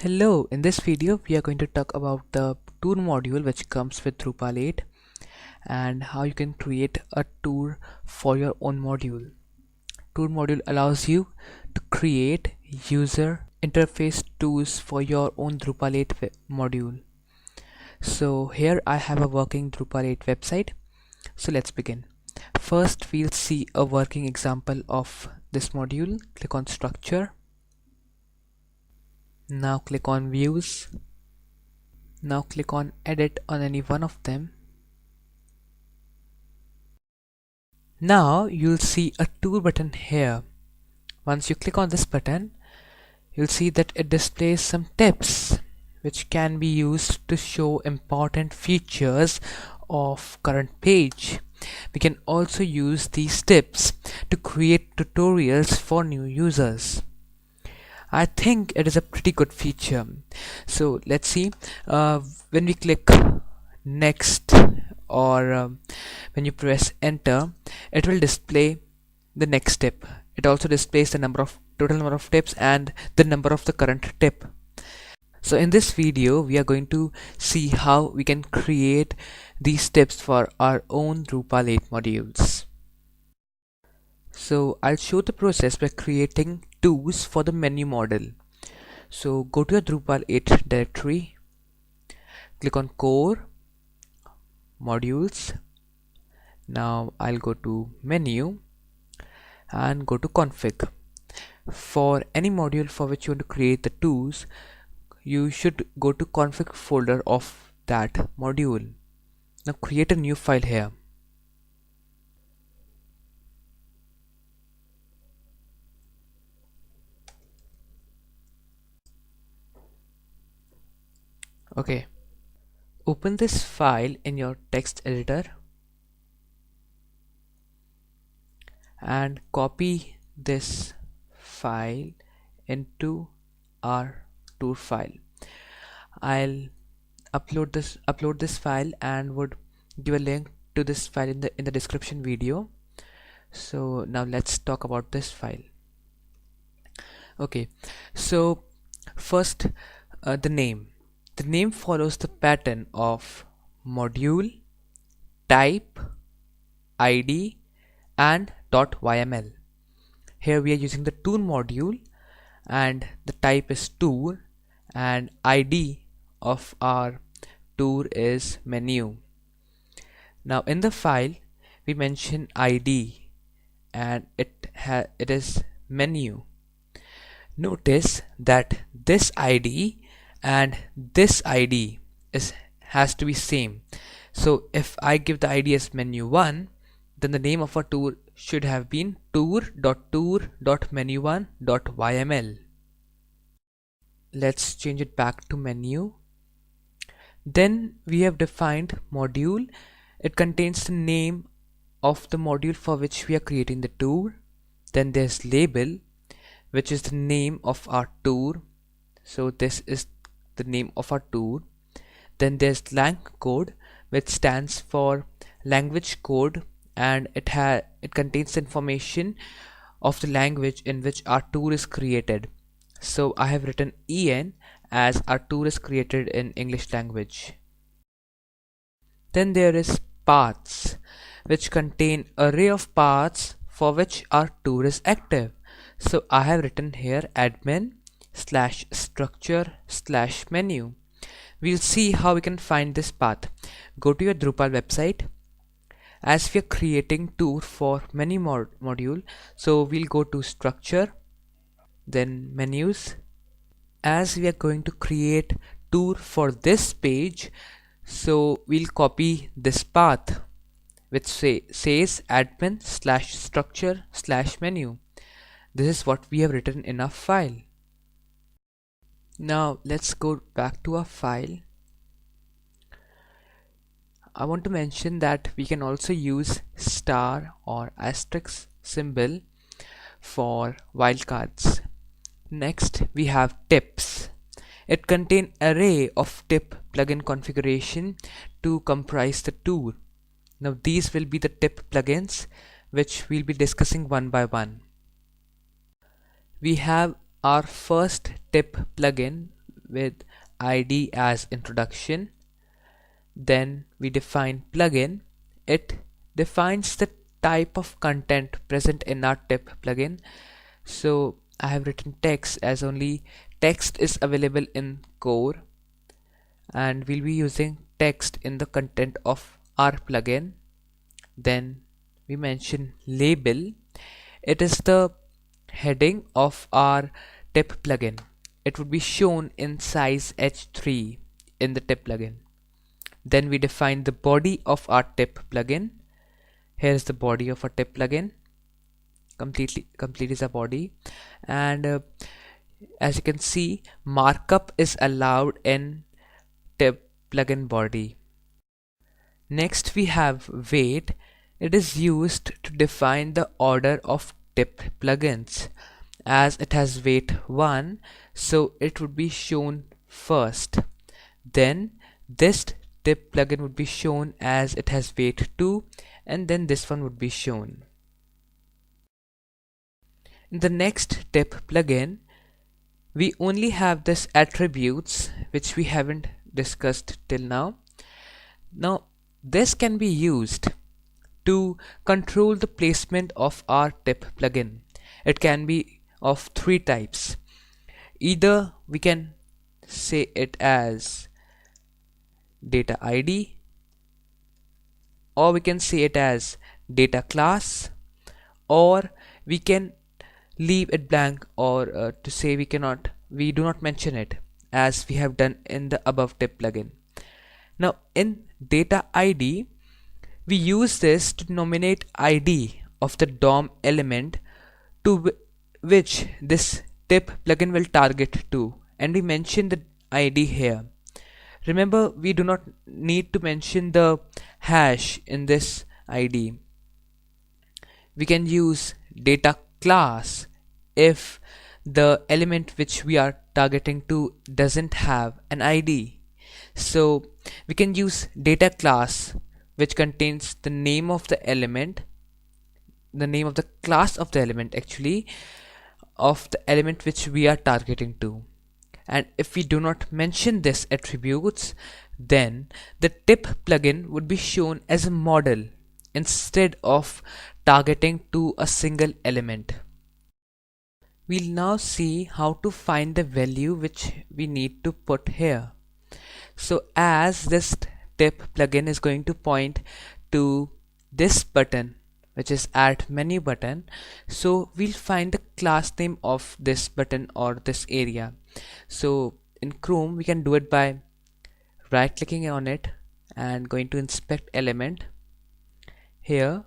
Hello, in this video we are going to talk about the tour module which comes with Drupal 8 and how you can create a tour for your own module. Tour module allows you to create user interface tools for your own Drupal 8 module. So here I have a working Drupal 8 website. So let's begin. First we'll see a working example of this module. Click on structure. Now click on views. Now click on edit on any one of them. Now you'll see a tour button here. Once you click on this button, you'll see that it displays some tips which can be used to show important features of current page. We can also use these tips to create tutorials for new users. I think it is a pretty good feature. So let's see, when we click next or when you press enter, it will display the next tip. It also displays the total number of tips and the number of the current tip. So in this video we are going to see how we can create these tips for our own Drupal 8 modules. So I'll show the process by creating tools for the menu model. So go to your Drupal 8 directory, click on core, modules. Now I'll go to menu and go to config. For any module for which you want to create the tools, you should go to config folder of that module. Now create a new file here. Okay, open this file in your text editor and copy this file into our tour file. I'll upload this file and would give a link to this file in the description video. So now let's talk about this file. Okay, so first the name. The name follows the pattern of module, type, ID and .yml. Here we are using the tour module and the type is tour and ID of our tour is menu. Now in the file we mention ID and it is menu. Notice that this ID and this ID has to be same. So if I give the ID as menu1, then the name of our tour should have been tour.tour.menu.yml. Let's change it back to menu. Then we have defined module. It contains the name of the module for which we are creating the tour. Then there's label, which is the name of our tour. So this is the name of our tour. Then there's lang code, which stands for language code, and it contains information of the language in which our tour is created. So I have written EN as our tour is created in English language. Then there is paths, which contain array of paths for which our tour is active. So I have written here admin/structure/menu. We'll see how we can find this path. Go to your Drupal website. As we are creating tour for menu module, so we'll go to structure, then menus. As we are going to create tour for this page, so we'll copy this path which says admin/structure/menu. This is what we have written in our file. Now let's go back to our file. I want to mention that we can also use star or asterisk symbol for wildcards. Next we have tips. It contains array of tip plugin configuration to comprise the tour. Now these will be the tip plugins which we'll be discussing one by one. We have our first tip plugin with ID as introduction. Then we define plugin. It defines the type of content present in our tip plugin. So I have written text as only text is available in core, and we'll be using text in the content of our plugin. Then we mention label. It is the heading of our tip plugin. It would be shown in size H3 in the tip plugin. Then we define the body of our tip plugin. Here is the body of our tip plugin. Complete is a body, and as you can see, markup is allowed in tip plugin body. Next we have weight. It is used to define the order of tip plugins. As it has weight 1, so it would be shown first. Then this tip plugin would be shown as it has weight 2, and then this one would be shown. In the next tip plugin, we only have this attributes, which we haven't discussed till now. Now this can be used to control the placement of our tip plugin. It can be of 3 types. Either we can say it as data ID, or we can say it as data class, or we can leave it blank, or to say we do not mention it, as we have done in the above tip plugin. Now in data ID, we use this to nominate ID of the DOM element to which this tip plugin will target to, and we mention the ID here. Remember, we do not need to mention the hash in this ID. We can use data class if the element which we are targeting to doesn't have an ID. So we can use data class, which contains the name of the element, the name of the class of the element actually, of the element which we are targeting to. And if we do not mention this attributes, then the tip plugin would be shown as a model instead of targeting to a single element. We'll now see how to find the value which we need to put here. So as this tip plugin is going to point to this button, which is add menu button, so we'll find the class name of this button or this area. So in Chrome we can do it by right clicking on it and going to inspect element. Here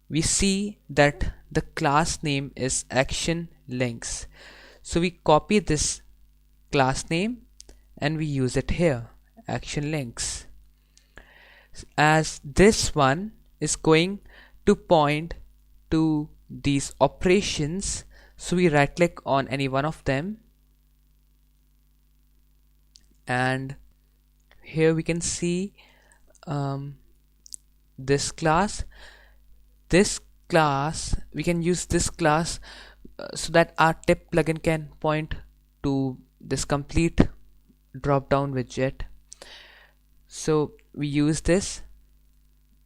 we see that the class name is action links, so we copy this class name and we use it here, action links. As this one is going to point to these operations, so we right click on any one of them, and here we can see this class. We can use this class so that our tip plugin can point to this complete drop down widget. So we use this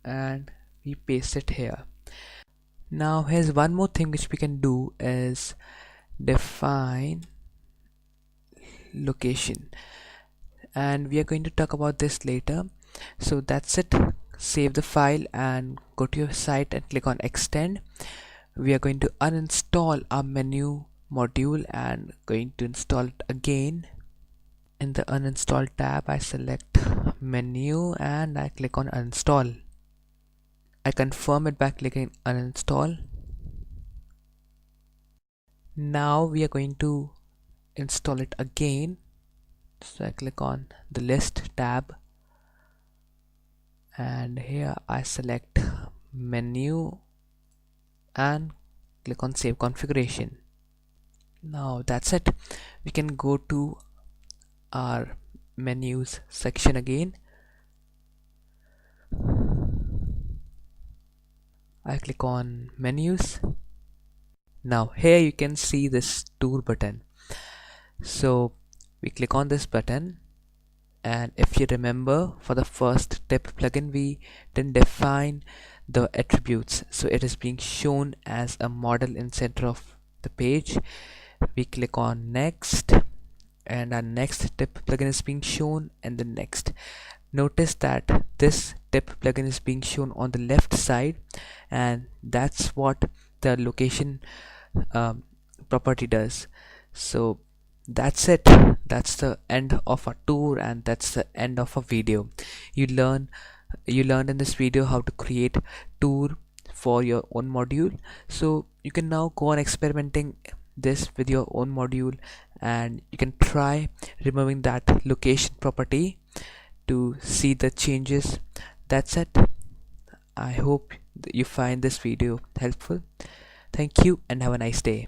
and we paste it here. Now here's one more thing which we can do is define location, and we are going to talk about this later. So that's it. Save the file and go to your site and click on extend. We are going to uninstall our menu module and going to install it again. In the uninstall tab, I select menu and I click on uninstall. I confirm it by clicking uninstall. Now we are going to install it again. So I click on the list tab and here I select menu and click on save configuration. Now that's it. We can go to our menus section again. I click on menus. Now here you can see this tour button. So we click on this button, and if you remember, for the first tip plugin we didn't define the attributes, so it is being shown as a model in center of the page. We click on next, and our next tip plugin is being shown, and the next. Notice that this tip plugin is being shown on the left side, and that's what the location property does. So that's it. That's the end of a tour, and that's the end of a video. You learned in this video how to create tour for your own module, so you can now go on experimenting this with your own module, and you can try removing that location property to see the changes. That's it. I hope that you find this video helpful. Thank you and have a nice day.